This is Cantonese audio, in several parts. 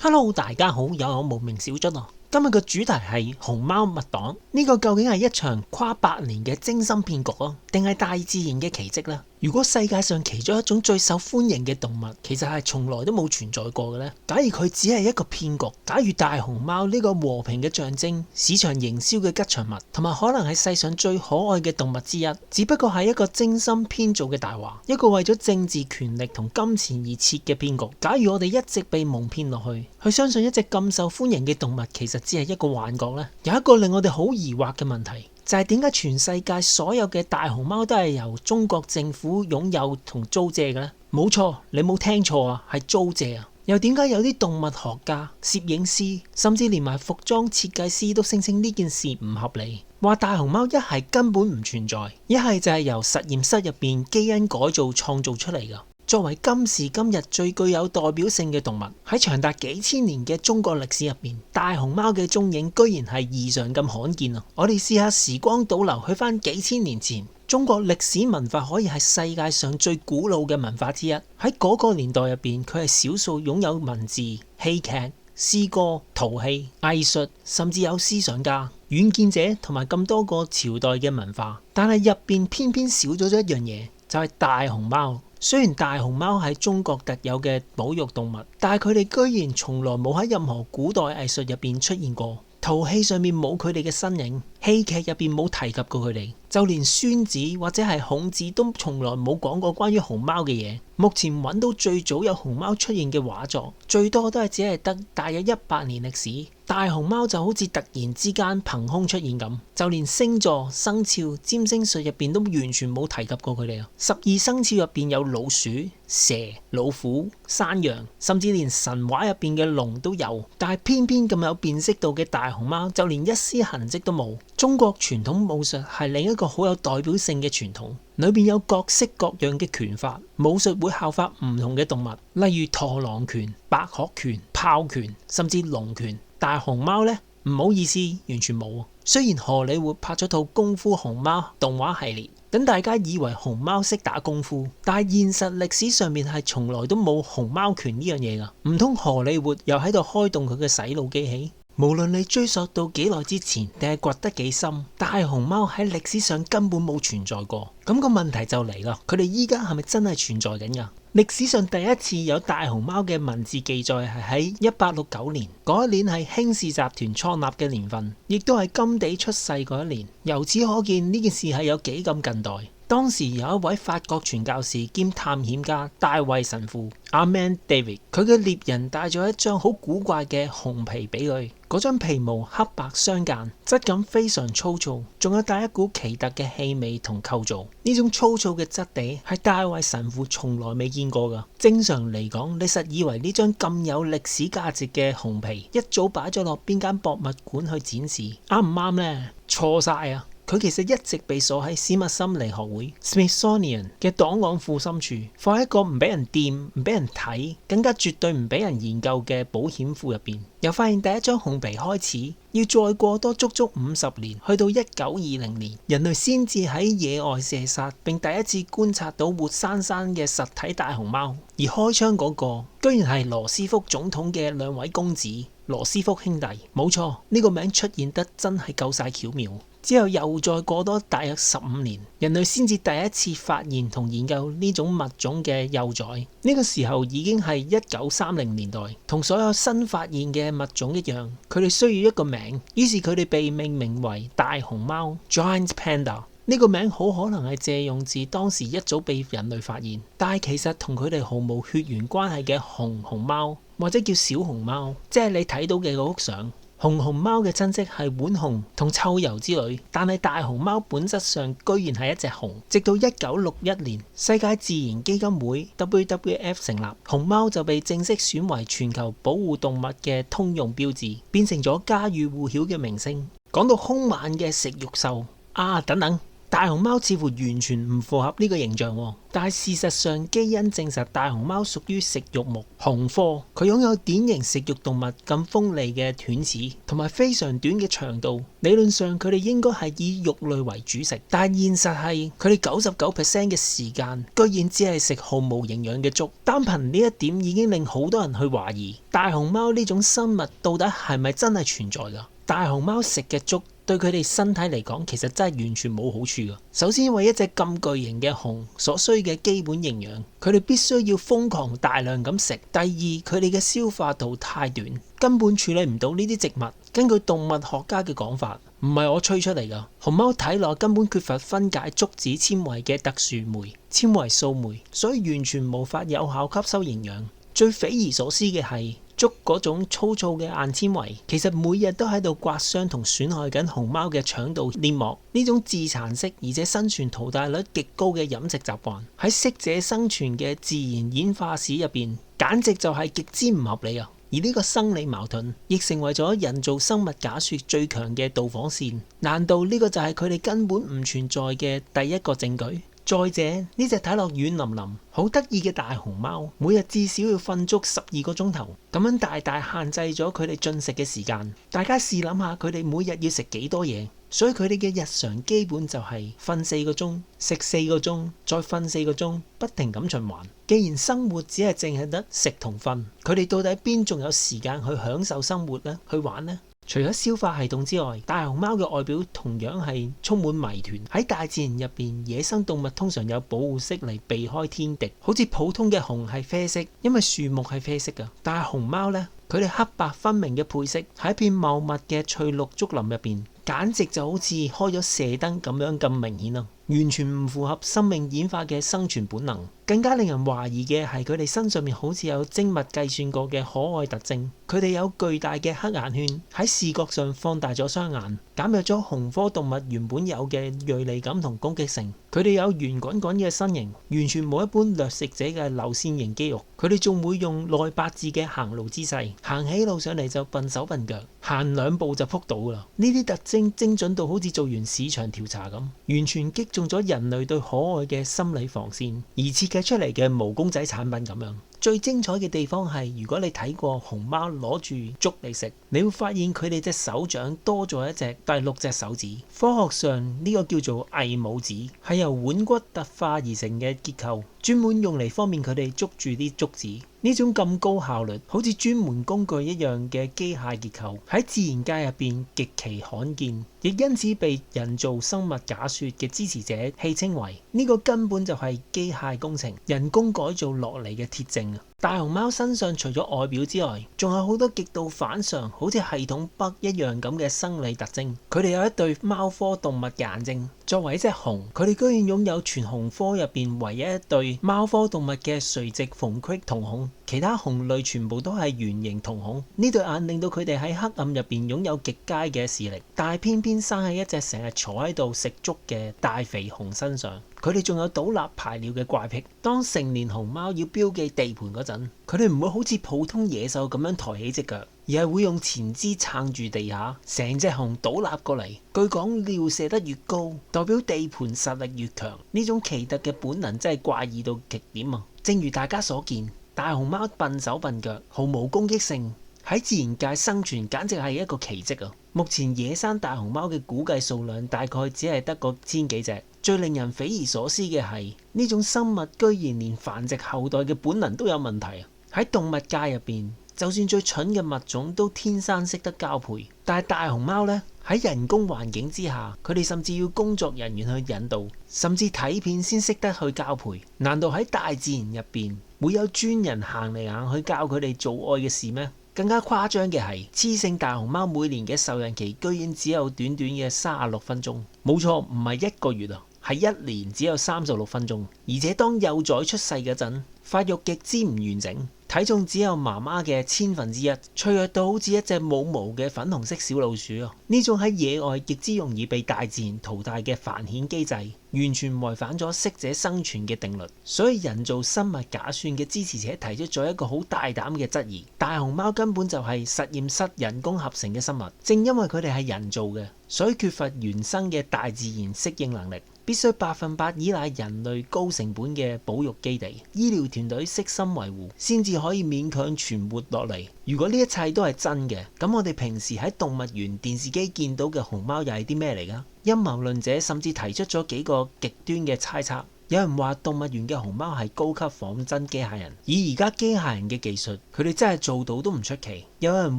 Hello，大家好，有我無名小卒啊。今日嘅主題係熊貓滅黨，呢個究竟係一場跨百年嘅精心騙局啊，定係大自然嘅奇蹟呢？如果世界上其中一種最受歡迎嘅動物，其實係從來都冇存在過嘅呢？假如佢只係一個騙局，假如大熊貓呢個和平嘅象徵、市場營銷嘅吉祥物，同埋可能係世上最可愛嘅動物之一，只不過係一個精心編造嘅大話，一個為咗政治權力同金錢而設嘅騙局。假如我哋一直被蒙騙落去相信一隻咁受歡迎嘅動物其實只係一個幻覺呢？有一個令我哋好疑惑嘅問題，就係點解全世界所有嘅大熊貓都係由中國政府擁有同租借嘅呢？冇錯，你冇聽錯啊，係租借啊！又點解有啲動物學家、攝影師，甚至連埋服裝設計師都聲稱呢件事唔合理，話大熊貓一係根本唔存在，一係就係由實驗室入邊基因改造創造出嚟㗎。作為今時今日最具有代表性嘅動物，喺長達幾千年嘅中國歷史入邊，大熊貓嘅蹤影居然係異常咁罕見啊！我哋試下時光倒流去返幾千年前，中國歷史文化可以係世界上最古老嘅文化之一。喺嗰個年代入邊，佢係少數擁有文字、戲劇、詩歌、陶器、藝術，甚至有思想家、遠見者同埋咁多個朝代嘅文化。但係入邊偏偏少咗一樣嘢，就係大熊貓。雖然大熊貓係中國特有嘅保育動物，但係佢哋居然從來冇喺任何古代藝術入邊出現過，陶器上面冇佢哋嘅身影，戲劇入邊冇提及過佢哋，就連孫子或者係孔子都從來冇講過關於熊貓嘅嘢。目前揾到最早有熊貓出現嘅畫作，最多都係只係得大約100年歷史。大熊貓就好似突然之間憑空出現咁，就連星座、生肖、占星術入邊都完全冇提及過佢哋啊。12生肖入邊有老鼠、蛇、老虎、山羊，甚至連神話入邊嘅龍都有，但係偏偏咁有辨識度嘅大熊貓就連一絲痕跡都冇。中國傳統武術係另一個好有代表性嘅傳統，裏邊有各式各樣嘅拳法，武術會效法唔同嘅動物，例如螳螂拳、白鶴拳、豹拳，甚至龍拳。大熊貓呢？唔好意思，完全冇。雖然荷里活拍咗套功夫熊貓動畫系列，等大家以為熊貓識打功夫，但係現實歷史上面係從來都冇熊貓拳呢樣嘢噶。唔通荷里活又喺度開動佢嘅洗腦機器？無論你追溯到幾耐之前，定係掘得幾深，大熊貓喺歷史上根本冇存在過。咁個問題就嚟啦，佢哋依家係咪真係存在緊噶？歷史上第一次有大熊貓嘅文字記載係喺1869年，嗰一年係興氏集團創立嘅年份，亦都係甘地出世嗰一年。由此可見呢件事係有幾咁近代。當時有一位法國傳教士兼探險家大衛神父 Armand David， 佢嘅獵人帶咗一張好古怪嘅熊皮俾佢，嗰張皮毛黑白相間，質感非常粗糙，仲有帶一股奇特嘅氣味同構造。呢種粗糙嘅質地係大衛神父從來未見過噶。正常嚟講，你實以為呢張咁有歷史價值嘅熊皮一早擺咗落邊間博物館去展示，啱唔啱呢？錯晒啊！佢其實一直被鎖喺史密森尼學會 Smithsonian 嘅檔案庫深處，放喺一個唔俾人掂、唔俾人睇，更加絕對唔俾人研究嘅保險庫入邊。由發現第一張熊皮開始，要再過多足足50年，去到1920年，人類先至喺野外射殺並第一次觀察到活生生嘅實體大熊貓。而開槍嗰個，居然係羅斯福總統嘅2位公子羅斯福兄弟。冇錯，呢個名出現得真係夠晒巧妙。之後又再過多大約15年，人類先至第一次發現同研究呢種物種嘅幼崽。呢個時候已經係1930年代，同所有新發現嘅物種一樣，佢哋需要一個名，於是佢哋被命名為大熊貓 Giant Panda。呢個名好可能係借用自當時一早被人類發現，但係其實同佢哋毫無血緣關係嘅熊貓，或者叫小熊貓，即係你睇到嘅嗰幅相。熊貓嘅親戚係浣熊同臭鼬之類，但係大熊貓本質上居然係一隻熊。直到1961年，世界自然基金會 WWF 成立，熊貓就被正式選為全球保護動物嘅通用標誌，變成咗家喻戶曉嘅明星。講到兇猛嘅食肉獸啊，等等。大熊貓似乎完全唔符合呢個形象喎，但係事實上基因證實大熊貓屬於食肉目熊科，佢擁有典型食肉動物咁鋒利嘅犬齒同埋非常短嘅長度，理論上佢哋應該係以肉類為主食，但係現實係佢哋99%嘅時間居然只係食毫無營養嘅竹，單憑呢一點已經令好多人去懷疑大熊貓呢種生物到底係咪真係存在㗎？大熊貓食嘅竹對佢哋身體嚟講，其實真係完全冇好處㗎。首先，為一隻咁巨型嘅熊所需嘅基本營養，佢哋必須要瘋狂大量咁食。第二，佢哋嘅消化道太短，根本處理唔到呢啲植物。根據動物學家嘅講法，唔係我吹出嚟㗎，熊貓體內根本缺乏分解竹子纖維嘅特殊酶纖維素酶，所以完全無法有效吸收營養。最匪夷所思嘅係，竹嗰種粗糙嘅硬纖維，其實每日都喺度刮傷同損害緊熊貓嘅腸道黏膜。呢種自殘式而且生存淘汰率極高嘅飲食習慣，喺適者生存嘅自然演化史入邊，簡直就係極之唔合理啊！而呢個生理矛盾，亦成為咗人造生物假說最強嘅導火線。難道呢個就係佢哋根本唔存在嘅第一個證據？再者，呢隻睇落軟腍腍、好得意嘅大熊貓，每日至少要瞓足12個鐘頭，咁樣大大限制咗佢哋進食嘅時間。大家試諗下，佢哋每日要食幾多嘢？所以佢哋嘅日常基本就係瞓4個鐘、食4個鐘、再瞓4個鐘，不停咁循環。既然生活只係淨係得食同瞓，佢哋到底邊仲有時間去享受生活呢？去玩呢？除咗消化系統之外，大熊貓嘅外表同樣係充滿謎團。喺大自然入邊，野生動物通常有保護色嚟避開天敵，好似普通嘅熊係啡色，因為樹木係啡色㗎。但係熊貓呢，佢哋黑白分明嘅配色喺一片茂密嘅翠綠竹林入邊，簡直就好似開咗射燈咁樣咁明顯啊！完全唔符合生命演化嘅生存本能。更加令人懷疑嘅係佢哋身上面好似有精密計算過嘅可愛特徵。佢哋有巨大嘅黑眼圈，喺視覺上放大咗雙眼，減弱咗熊科動物原本有嘅銳利感同攻擊性。佢哋有圓滾滾嘅身形，完全冇一般掠食者嘅流線型肌肉。佢哋仲會用內八字嘅行路姿勢，行起路上嚟就笨手笨腳，行2步就撲倒啦。呢啲特徵精準到好似做完市場調查咁，完全擊中咗人類對可愛嘅心理防線，而設計出嚟嘅毛公仔產品咁樣。最精彩嘅地方係，如果你睇過熊貓攞住竹嚟食，你會發現佢哋隻手掌多咗一隻第6隻手指。科學上呢個叫做偽拇指，係由腕骨特化而成嘅結構，專門用嚟方便佢哋捉住啲竹子。呢種咁高效率，好似專門工具一樣嘅機械結構，喺自然界入邊極其罕見，亦因此被人造生物假說嘅支持者戲稱為呢個根本就係機械工程、人工改造落嚟嘅鐵證啊！大熊貓身上除咗外表之外，仲有好多極度反常，好似系統 bug 一樣咁嘅生理特徵。佢哋有一對貓科動物嘅眼睛。作為一隻熊，佢哋居然擁有全熊科入邊唯一一對貓科動物嘅垂直縫隙瞳孔，其他熊類全部都係圓形瞳孔。呢對眼令到佢哋喺黑暗入邊擁有極佳嘅視力，但係偏偏生喺一隻成日坐喺度食竹嘅大肥熊身上。佢哋仲有倒立排尿嘅怪癖。當成年熊貓要標記地盤嗰陣，佢哋唔會好似普通野獸咁樣抬起隻腳，而係會用前肢撐住地下，成隻熊倒立過嚟。據講尿射得越高，代表地盤實力越強。呢種奇特嘅本能真係怪異到極點啊！正如大家所見，大熊貓笨手笨腳，毫無攻擊性，喺自然界生存簡直係一個奇蹟啊！目前野生大熊貓嘅估計數量大概只係得個1000幾隻。最令人匪夷所思嘅係，呢種生物居然連繁殖後代嘅本能都有問題啊！喺動物界入邊，就算最蠢嘅物種都天生識得交配，但係大熊貓呢，喺人工環境之下，佢哋甚至要工作人員去引導，甚至睇片先識得去交配。難道喺大自然入邊會有專人行嚟行去教佢哋做愛嘅事咩？更加誇張嘅係，雌性大熊貓每年嘅受孕期居然只有短短嘅36分鐘。冇錯，唔係1個月啊，係1年只有36分鐘。而且當幼崽出世嗰陣，發育極之唔完整，體重只有媽媽嘅1/1000，脆弱到好似一隻冇毛嘅粉紅色小老鼠啊！呢種喺野外極之容易被大自然淘汰嘅繁衍機制，完全違反咗適者生存嘅定律。所以人造生物假算嘅支持者提出咗一個好大膽嘅質疑：大熊貓根本就係實驗室人工合成嘅生物，正因為佢哋係人造嘅，所以缺乏原生嘅大自然適應能力。必須100%依賴人類高成本嘅保育基地，醫療團隊悉心維護，先至可以勉強存活落嚟。如果呢一切都係真嘅，咁我哋平時喺動物園電視機見到嘅熊貓又係啲咩嚟噶？陰謀論者甚至提出咗幾個極端嘅猜測。有人話動物園嘅熊貓係高級仿真機械人，以而家機械人嘅技術，佢哋真係做到都唔出奇。有人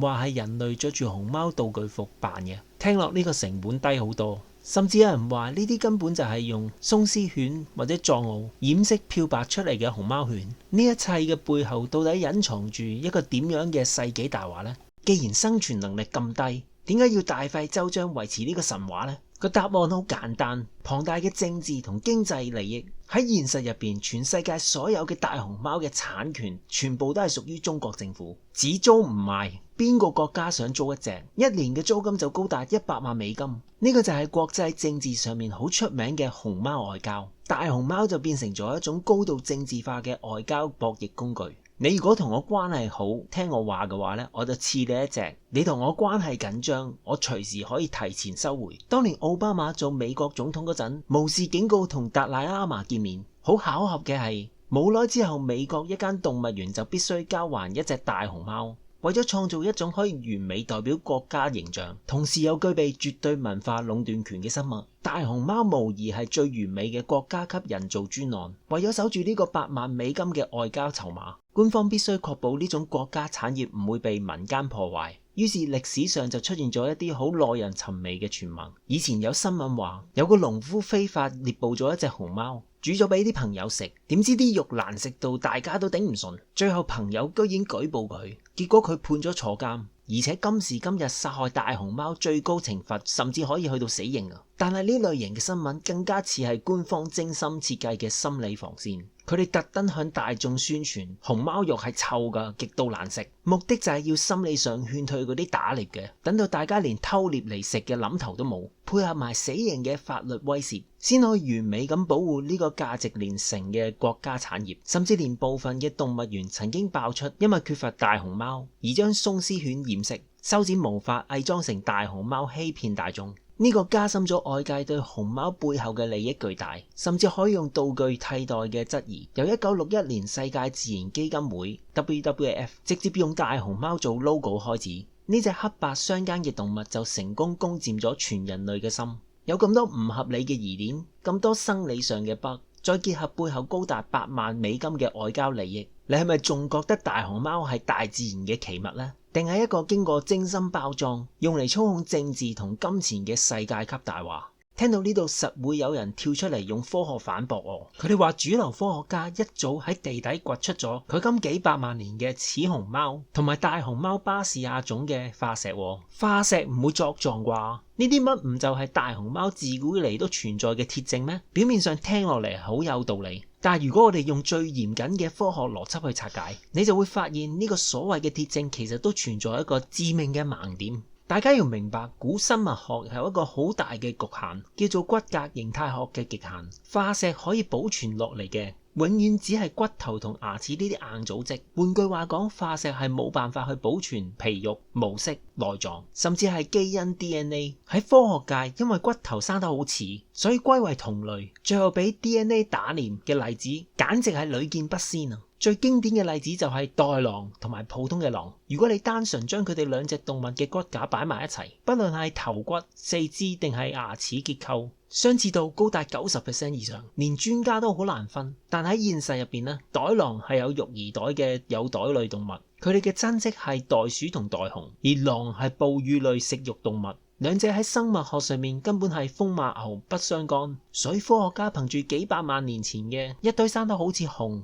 話係人類着住熊貓道具服扮嘅，聽落呢個成本低好多。甚至有人話呢啲根本就係用鬆獅犬或者藏獒染色漂白出嚟嘅熊貓犬。呢一切嘅背後到底隱藏住一個點樣嘅世紀大話呢？既然生存能力咁低，點解要大費周章維持呢個神話呢？個答案好簡單，龐大嘅政治同經濟利益。喺現實入邊，全世界所有嘅大熊貓嘅產權全部都係屬於中國政府，只租唔賣。邊個國家想租一隻，一年嘅租金就高達100萬美金。呢個就係國際政治上面好出名嘅熊貓外交。大熊貓就變成咗一種高度政治化嘅外交博弈工具。你如果同我關係好，聽我話嘅話呢，我就賜你一隻；你同我關係緊張，我隨時可以提前收回。當年奧巴馬做美國總統嗰陣，無視警告同達賴喇嘛見面，好巧合嘅係，冇耐之後美國一間動物園就必須交還一隻大熊貓。為咗創造一種可以完美代表國家形象，同時又具備絕對文化壟斷權嘅生物，大熊貓無疑係最完美嘅國家級人造專案。為咗守住呢個8萬美金嘅外交籌碼，官方必須確保呢種國家產業唔會被民間破壞。於是歷史上就出現咗一啲好耐人尋味嘅傳聞。以前有新聞話，有個農夫非法獵捕咗一隻熊貓，煮咗俾啲朋友食，點知啲肉難食到大家都頂唔順，最後朋友居然舉報佢，結果佢判咗坐監，而且今時今日殺害大熊貓最高懲罰甚至可以去到死刑啊！但係呢類型嘅新聞更加似係官方精心設計嘅心理防線，佢哋特登向大眾宣傳熊貓肉係臭噶，極度難食，目的就係要心理上勸退嗰啲打獵嘅，等到大家連偷獵嚟食嘅諗頭都冇，配合埋死刑嘅法律威懾，先可以完美咁保護呢個價值連城嘅國家產業。甚至連部分嘅動物園曾經爆出，因為缺乏大熊貓而將鬆獅犬染色、修剪毛髮偽裝成大熊貓欺騙大眾。呢個加深咗外界對熊貓背後嘅利益巨大，甚至可以用道具替代嘅質疑。由1961年世界自然基金會 WWF 直接用大熊貓做 logo 開始，呢隻黑白相間嘅動物就成功攻佔咗全人類嘅心。有咁多唔合理嘅疑點，咁多生理上嘅 bug，再結合背後高達8萬美金嘅外交利益，你係咪仲覺得大熊貓係大自然嘅奇物呢？定係一個經過精心包裝，用嚟操控政治同金錢嘅世界級大話？聽到呢度實會有人跳出嚟用科學反駁我。佢哋話主流科學家一早喺地底掘出咗距今幾百萬年嘅雌熊貓同埋大熊貓巴氏亞種嘅化石。化石唔會作狀啩？呢啲乜唔就係大熊貓自古以嚟都存在嘅鐵證咩？表面上聽落嚟好有道理，但係如果我哋用最嚴謹嘅科學邏輯去拆解，你就會發現呢個所謂嘅鐵證其實都存在一個致命嘅盲點。大家要明白，古生物學有一個好大嘅局限，叫做骨骼形態學嘅極限。化石可以保存落嚟嘅，永遠只係骨頭同牙齒呢啲硬組織。換句話講，化石係冇辦法去保存皮肉、毛色、內臟，甚至係基因 DNA。喺科學界，因為骨頭生得好似，所以歸為同類，最後俾 DNA 打臉嘅例子，簡直係屢見不鮮啊！最經典嘅例子就係袋狼同埋普通嘅狼。如果你單純將佢哋兩隻動物嘅骨架擺埋一齊，不論係頭骨、四肢定係牙齒結構，相似度高達 90% 以上，連專家都好難分。但喺現實入邊呢，袋狼係有育兒袋嘅有袋類動物，佢哋嘅親戚係袋鼠同袋熊，而狼係哺乳類食肉動物。兩者喺生物學上面根本係風馬牛不相干，所以科學家憑住幾百萬年前嘅一堆生得好似熊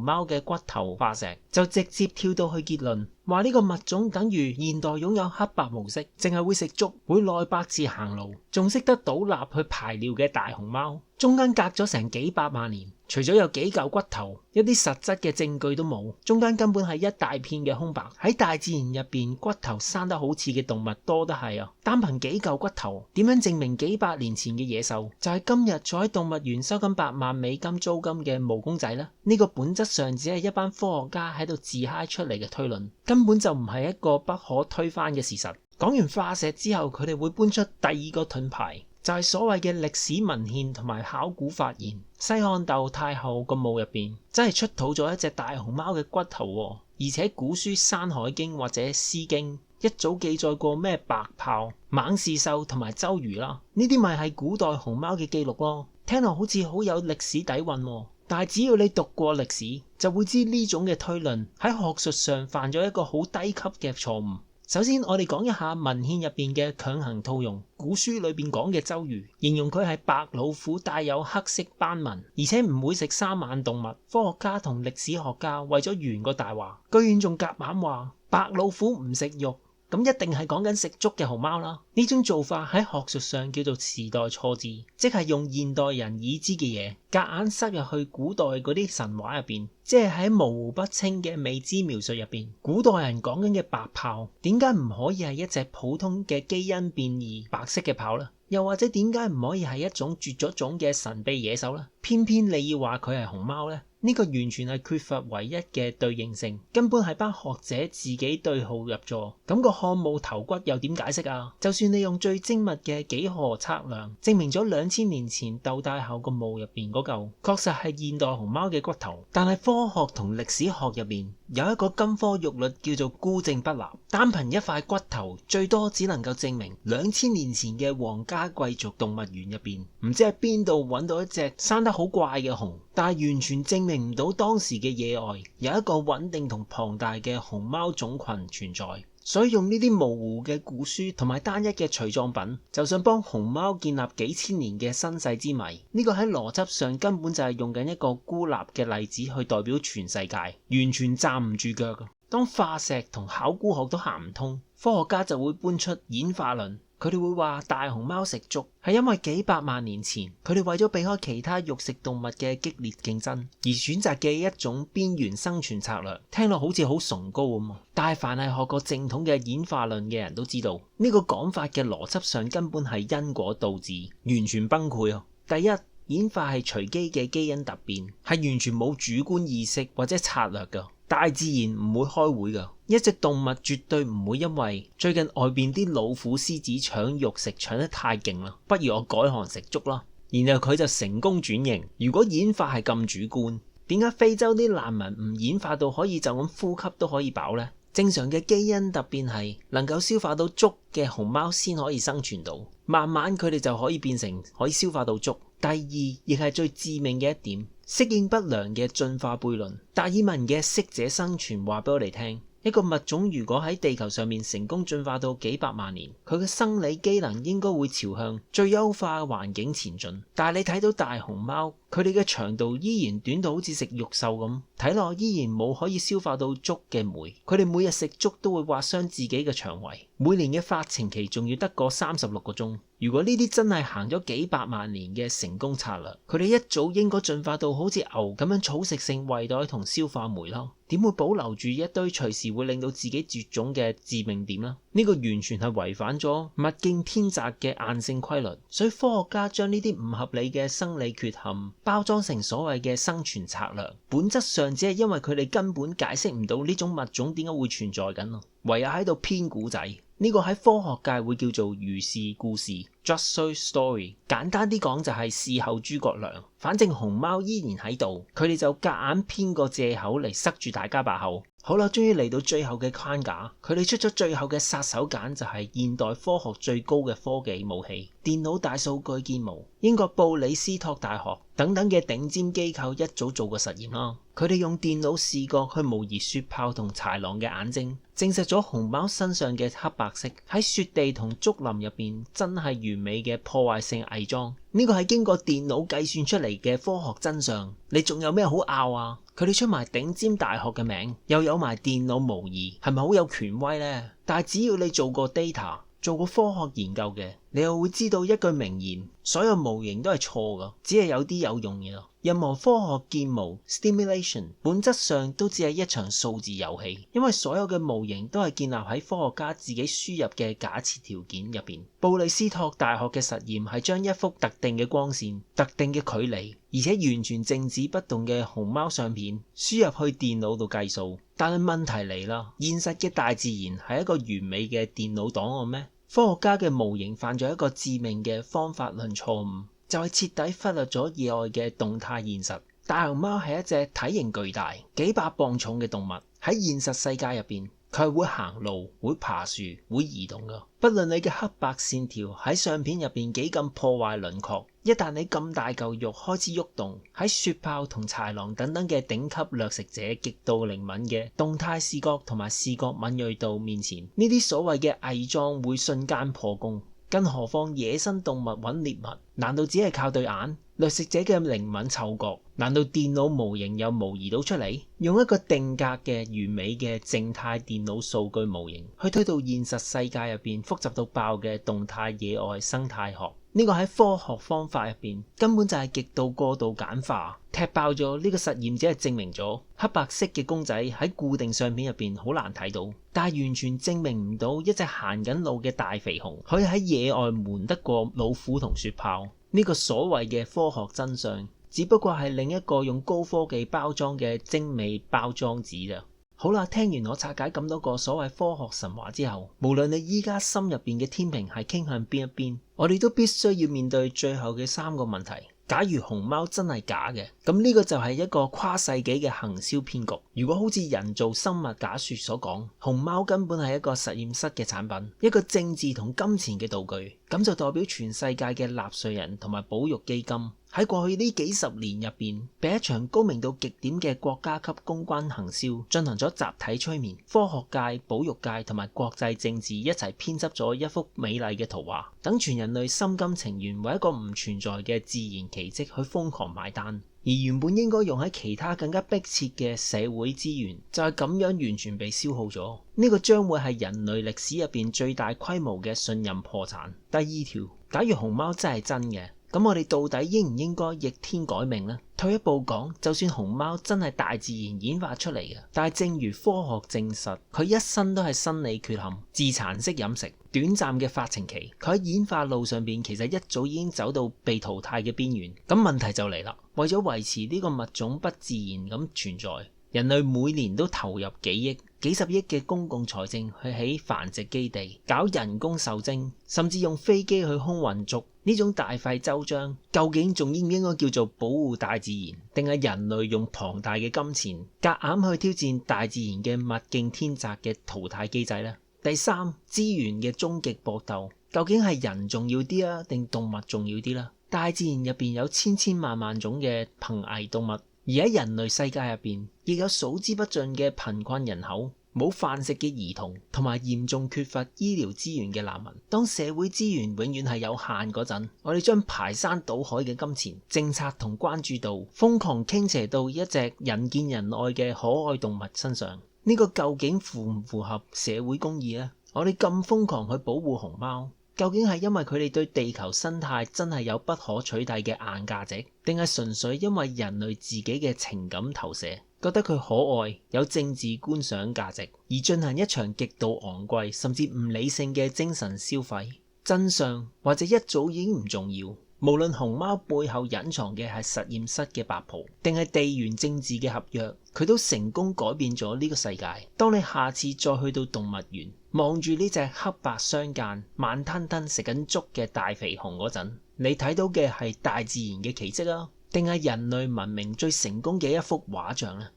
貓嘅骨頭化石，就直接跳到去結論，話呢個物種等於現代擁有黑白模式，淨係會食竹、會內八字行路，仲識得倒立去排尿嘅大熊貓。中間隔咗成幾百萬年，除咗有幾嚿骨頭，一啲實質嘅證據都冇，中間根本係一大片嘅空白。喺大自然入邊，骨頭生得好似嘅動物多得係啊！單憑幾嚿骨頭，點樣證明幾百年前嘅野獸就係今日坐喺動物園收緊8萬美金租金嘅毛公仔呢？呢個本質上只係一班科學家喺度自嗨出嚟嘅推論，根本就唔係一個不可推翻嘅事實。講完化石之後，佢哋會搬出第二個盾牌，就係所謂嘅歷史文獻同埋考古發現，西漢竇太后個墓入邊真係出土咗一隻大熊貓嘅骨頭喎，而且古書《山海經》或者《詩經》一早記載過咩白豹、猛士獸同埋周瑜啦，呢啲咪係古代熊貓嘅記錄咯，聽落好似好有歷史底蘊喎。但係只要你讀過歷史，就會知呢種嘅推論喺學術上犯咗一個好低級嘅錯誤。首先，我哋講一下文獻入邊嘅強行套用。古書裏邊講嘅周瑜，形容佢係白老虎，帶有黑色斑紋，而且唔會食三眼動物。科學家同歷史學家為咗圓個大話，居然仲夾硬話白老虎唔食肉。咁一定係講緊食竹嘅熊貓啦。呢種做法喺學術上叫做時代錯置，即係用現代人已知嘅嘢夾硬塞入去古代嗰啲神話入邊，即係喺模糊不清嘅未知描述入邊。古代人講緊嘅白豹，點解唔可以係一隻普通嘅基因變異白色嘅豹呢？又或者點解唔可以係一種絕咗種嘅神秘野獸呢？偏偏你要話佢係熊貓呢？呢個完全係缺乏唯一嘅對應性，根本係班學者自己對號入座。咁個漢墓頭骨又點解釋啊？就算你用最精密嘅幾何測量，證明咗2000年前竇太后個墓入邊嗰嚿確實係現代熊貓嘅骨頭，但係科學同歷史學入邊有一個金科玉律叫做孤證不立，單憑一塊骨頭最多只能夠證明2000年前嘅皇家貴族動物園入邊唔知喺邊度揾到一隻生得好怪嘅熊，但係完全證明唔到當時嘅野外有一個穩定同龐大嘅熊貓種群存在。所以用呢啲模糊嘅古書同埋單一嘅隨葬品，就想幫熊貓建立幾千年嘅身世之謎，呢個喺邏輯上根本就係用緊一個孤立嘅例子去代表全世界，完全站唔住腳。當化石同考古學都行唔通，科學家就會搬出演化論。佢哋會話大熊貓食竹係因為幾百萬年前佢哋為咗避開其他肉食動物嘅激烈競爭而選擇嘅一種邊緣生存策略。聽落好似好崇高咁，但係凡係學過正統嘅演化論嘅人都知道，呢個講法嘅邏輯上根本係因果導致，完全崩潰。第一，演化係隨機嘅基因突變，係完全冇主觀意識或者策略㗎。大自然唔會開會㗎，一隻動物絕對唔會因為最近外邊啲老虎獅子搶肉食搶得太勁啦，不如我改行食竹啦，然後佢就成功轉型。如果演化係咁主觀，點解非洲啲難民唔演化到可以就咁呼吸都可以飽呢？正常嘅基因突變係能夠消化到竹嘅熊貓先可以生存到，慢慢佢哋就可以變成可以消化到竹。第二，亦係最致命嘅一點，適應不良嘅進化悖論。達爾文嘅適者生存話俾我哋聽，一個物種如果喺地球上面成功進化到幾百萬年，佢嘅生理機能應該會朝向最優化嘅環境前進。但係你睇到大熊貓，佢哋嘅長度依然短到好似食肉獸咁，睇落依然冇可以消化到竹嘅酶。佢哋每日食竹都會劃傷自己嘅腸胃，每年嘅發情期仲要得個36個鐘。如果呢啲真係行咗幾百萬年嘅成功策略，佢哋一早應該進化到好似牛咁樣草食性胃袋同消化酶啦，點會保留住一堆隨時會令到自己絕種嘅致命點呢？呢個完全係違反咗物競天擇嘅硬性規律。所以科學家將呢啲唔合理嘅生理缺陷包裝成所謂嘅生存策略，本質上只係因為佢哋根本解釋唔到呢種物種點解會存在緊咯，唯有喺度編故仔。呢個喺科學界會叫做如是故事 （just so story）。簡單啲講就係事後諸葛亮。反正熊貓依然喺度，佢哋就夾硬編個借口嚟塞住大家把口。好啦，終於嚟到最後嘅框架，佢哋出咗最後嘅殺手鐧，就係現代科學最高嘅科技武器——電腦大數據建模。英國布里斯托大學等等嘅頂尖機構一早做過實驗啦。佢哋用電腦視覺去模擬雪豹同豺狼嘅眼睛，證實咗熊貓身上嘅黑白色喺雪地同竹林入邊真係完美嘅破壞性偽裝。呢個係經過電腦計算出嚟嘅科學真相，你仲有咩好拗啊？佢哋出埋頂尖大學嘅名，又有埋電腦模擬，係咪好有權威呢？但係只要你做過 data， 做過科學研究嘅，你又會知道一句名言：所有模型都係錯噶，只係有啲有用嘅。任何科學建模 （stimulation） 本質上都只係一場數字遊戲，因為所有嘅模型都係建立喺科學家自己輸入嘅假設條件入邊。布里斯托大學嘅實驗係將一幅特定嘅光線、特定嘅距離，而且完全靜止不動嘅熊貓相片輸入去電腦度計數。但係問題嚟啦，現實嘅大自然係一個完美嘅電腦檔案咩？科學家嘅模型犯咗一個致命嘅方法論錯誤，就係徹底忽略咗野外嘅動態現實。大熊貓係一隻體型巨大、幾百磅重嘅動物，喺現實世界入邊，佢係會行路、會爬樹、會移動噶。不論你嘅黑白線條喺相片入邊幾咁破壞輪廓，一旦你咁大嚿肉開始喐動，喺雪豹同豺狼等等嘅頂級掠食者極度靈敏嘅動態視覺同埋視覺敏銳度面前，呢啲所謂嘅偽裝會瞬間破功。更何況野生動物揾獵物，難道只係靠對眼？掠食者嘅靈敏嗅覺，難道電腦模型又模擬到出嚟？用一個定格嘅完美嘅靜態電腦數據模型去推到現實世界入邊複雜到爆嘅動態野外生態學，呢個喺科學方法入邊根本就係極度過度簡化，踢爆咗呢個實驗，只係證明咗黑白色嘅公仔喺固定相片入邊好難睇到，但係完全證明唔到一隻行緊路嘅大肥熊可以喺野外瞞得過老虎同雪豹。呢個所謂嘅科學真相，只不過係另一個用高科技包裝嘅精美包裝紙咋。好啦，聽完我拆解咁多個所謂科學神話之後，無論你依家心入邊嘅天平係傾向邊一邊，我哋都必須要面對最後嘅3個問題。假如熊貓真係假嘅，咁呢個就係一個跨世紀嘅行銷騙局。如果好似人造生物假說所講，熊貓根本係一個實驗室嘅產品，一個政治同金錢嘅道具，咁就代表全世界嘅納稅人同埋保育基金喺過去呢幾十年入邊，被一場高明到極點嘅國家級公關行銷進行咗集體催眠，科學界、保育界同埋國際政治一齊編輯咗一幅美麗嘅圖畫，等全人類心甘情願為一個唔存在嘅自然奇蹟去瘋狂買單，而原本應該用喺其他更加迫切嘅社會資源，就係咁樣完全被消耗咗。呢個將會係人類歷史入邊最大規模嘅信任破產。第2條，假如熊貓真係真嘅，咁我哋到底應唔應該逆天改命呢？退一步講，就算熊貓真係大自然演化出嚟嘅，但係正如科學證實，佢一生都係生理缺陷、自殘式飲食、短暫嘅發情期，佢喺演化路上邊其實一早已經走到被淘汰嘅邊緣。咁問題就嚟啦，為咗維持呢個物種不自然咁存在，人類每年都投入幾億、幾十億嘅公共財政去起繁殖基地、搞人工受精，甚至用飛機去空運捉。呢種大費周章，究竟仲應唔應該叫做保護大自然，定係人類用龐大嘅金錢夾硬去挑戰大自然嘅物競天擇嘅淘汰機制呢？第3，資源嘅終極搏鬥，究竟係人重要啲啊，定動物重要啲啦？大自然入邊有千千萬萬種嘅瀕危動物，而喺人類世界入邊，亦有數之不盡嘅貧困人口、冇飯食嘅兒童，同埋嚴重缺乏醫療資源嘅難民。當社會資源永遠係有限嗰陣，我哋將排山倒海嘅金錢、政策同關注度瘋狂傾斜到一隻人見人愛嘅可愛動物身上，呢個究竟符唔符合社會公義呢？我哋咁瘋狂去保護熊貓，究竟係因為佢哋對地球生態真係有不可取代嘅硬價值，定係純粹因為人類自己嘅情感投射，覺得佢可愛、有政治觀賞價值，而進行一場極度昂貴甚至唔理性嘅精神消費？真相或者一早已經唔重要。無論熊貓背後隱藏嘅係實驗室嘅白袍，定係地緣政治嘅合約，佢都成功改變咗呢個世界。當你下次再去到動物園，望住呢隻黑白相間、慢吞吞食緊竹嘅大肥熊嗰陣，你睇到嘅係大自然嘅奇蹟啊，定係人類文明最成功嘅一幅畫像呢？